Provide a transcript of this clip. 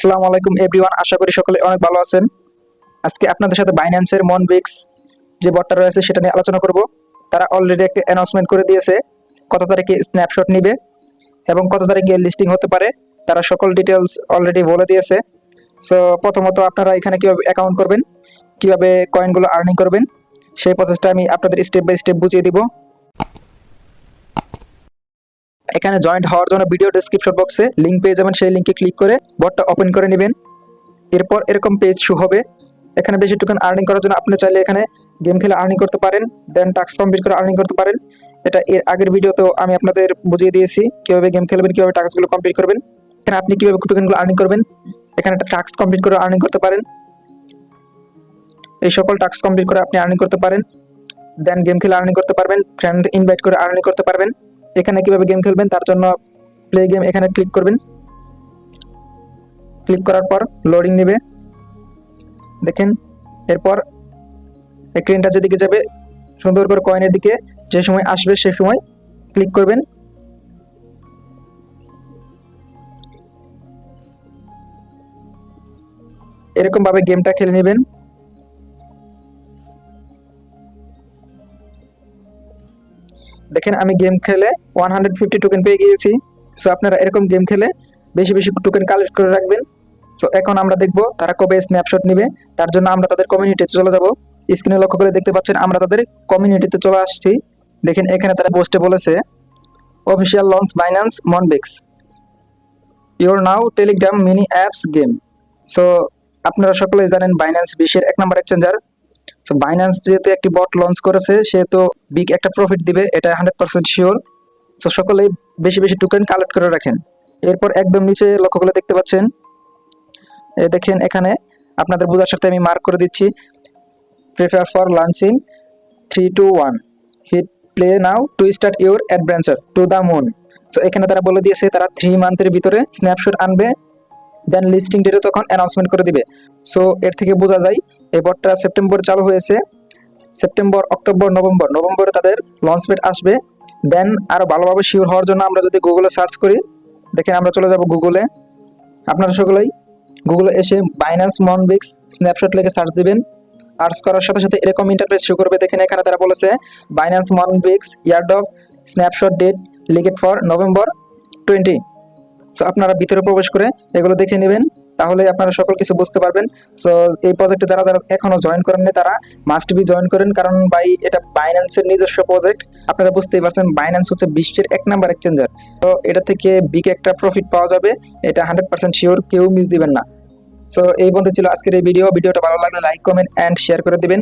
আসসালামু আলাইকুম এভরিওয়ান, আশা করি সকলে অনেক ভালো আছেন। আজকে আপনাদের সাথে বাইন্যান্সের মনবিক্স যে বটটা রয়েছে সেটা নিয়ে আলোচনা করব। তারা অলরেডি একটা অ্যানাউন্সমেন্ট করে দিয়েছে কত তারিখে স্ন্যাপশট নিবে এবং কত তারিখে লিস্টিং হতে পারে। তারা সকল ডিটেলস অলরেডি বলে দিয়েছে। সো প্রথমত আপনারা এখানে কিভাবে অ্যাকাউন্ট করবেন, কিভাবে কয়েনগুলো আর্নিং করবেন, সেই প্রসেসটা আমি আপনাদের স্টেপ বাই স্টেপ বুঝিয়ে দিব। এখানে জয়েন্ট হওয়ার জন্য ভিডিও ডেসক্রিপশন বক্সে লিঙ্ক পেয়ে যাবেন, সেই লিঙ্কে ক্লিক করে বটটা ওপেন করে নেবেন। এরপর এরকম পেজ শো হবে। এখানে বেশি টোকেন আর্নিং করার জন্য আপনি চাইলে এখানে গেম খেলে আর্নিং করতে পারেন, দেন টাস্ক কমপ্লিট করে আর্নিং করতে পারেন। এটা এর আগের ভিডিওতেও আমি আপনাদের বুঝিয়ে দিয়েছি কিভাবে গেম খেলবেন, কিভাবে টাস্কগুলো কমপ্লিট করবেন। এখানে আপনি কিভাবে টোকেনগুলো আর্নিং করবেন, এখানে একটা টাস্ক কমপ্লিট করে আর্নিং করতে পারেন। এই সকল টাস্ক কমপ্লিট করে আপনি আর্নিং করতে পারেন, দেন গেম খেলে আর্নিং করতে পারবেন, ফ্রেন্ড ইনভাইট করে আর্নিং করতে পারবেন। এখানে কিভাবে গেম খেলবেন তার জন্য প্লে গেম এখানে ক্লিক করবেন। ক্লিক করার পর লোডিং নেবে, দেখেন। এরপর স্ক্রিনটা যেদিকে যাবে সুন্দর করে কয়েনের দিকে যে সময় আসবে সে সময় ক্লিক করবেন। এরকম ভাবে গেমটা খেলে নেবেন। দেখেন আমি গেম খেলে 150 টোকেন পেয়ে গিয়েছি। সো আপনারা এরকম গেম খেলে বেশি বেশি টোকেন কালেক্ট করে রাখবেন। সো এখন আমরা দেখব তারা কবে স্ন্যাপশট নেবে। তার জন্য আমরা তাদের কমিউনিটিতে চলে যাব। স্ক্রিনে লক্ষ্য করে দেখতে পাচ্ছেন আমরা তাদের কমিউনিটিতে চলে আসছি। দেখেন এখানে তারা পোস্টে বলেছে official launch Binance Moonbix your now Telegram mini apps game. So আপনারা সকলেই জানেন বাইন্যান্স বিশ্বের 1 নম্বর এক্সচেঞ্জার। সো বাইন্যান্স যেহেতু একটি বট লঞ্চ করেছে সেহেতু বিগ একটা প্রফিট দিবে, এটা 100% শিওর। সো সকলেই বেশি বেশি টোকেন কালেক্ট করে রাখেন। এরপর একদম নিচে লক্ষ্য করে দেখতে পাচ্ছেন, দেখেন এখানে আপনাদের বোঝার সাথে আমি মার্ক করে দিচ্ছি prepare for launching 3 2 1 hit play now to start your adventure to the moon. So এখানে তারা বলে দিয়েছে তারা 3 মান্থের ভিতরে স্ন্যাপশট আনবে, দেন লিস্টিং ডেটে তখন অ্যানাউন্সমেন্ট করে দিবে। সো এর থেকে বোঝা যায় এই বটটা সেপ্টেম্বর চালু হয়েছে, সেপ্টেম্বর অক্টোবর নভেম্বরে তাদের লঞ্চ ডেট আসবে। দেন আরো ভালোভাবে শিওর হওয়ার জন্য আমরা যদি গুগলে সার্চ করি, দেখেন আমরা চলে যাব গুগলে। আপনারা সকলেই গুগলে এসে বাইন্যান্স মনবিক্স স্ন্যাপশট লিখে সার্চ দিবেন। সার্চ করার সাথে সাথে এরকম ইন্টারফেস শো করবে। দেখেন এখানে তারা বলেছে Binance Moonbix yard of snapshot date legit for November 20। So আপনারা ভিতরে প্রবেশ করে এগুলো দেখে নেবেন, তাহলে আপনারা সকল কিছু বুঝতে পারবেন। সো এই প্রজেক্টে যারা যারা এখনো জয়েন করেননি তারা মাস্ট বি জয়েন করেন, কারণ ভাই এটা বাইন্যান্সের নিজস্ব প্রজেক্ট। আপনারা বুঝতেই পারছেন বাইন্যান্স হচ্ছে বিশ্বের 1 নাম্বার এক্সচেঞ্জার। তো এটা থেকে বিগ একটা প্রফিট পাওয়া যাবে, এটা 100% শিওর, কেউ মিস দিবেন না। সো এই বন্ধু ছিল আজকের এই ভিডিওটা ভালো লাগলে লাইক কমেন্ট অ্যান্ড শেয়ার করে দিবেন।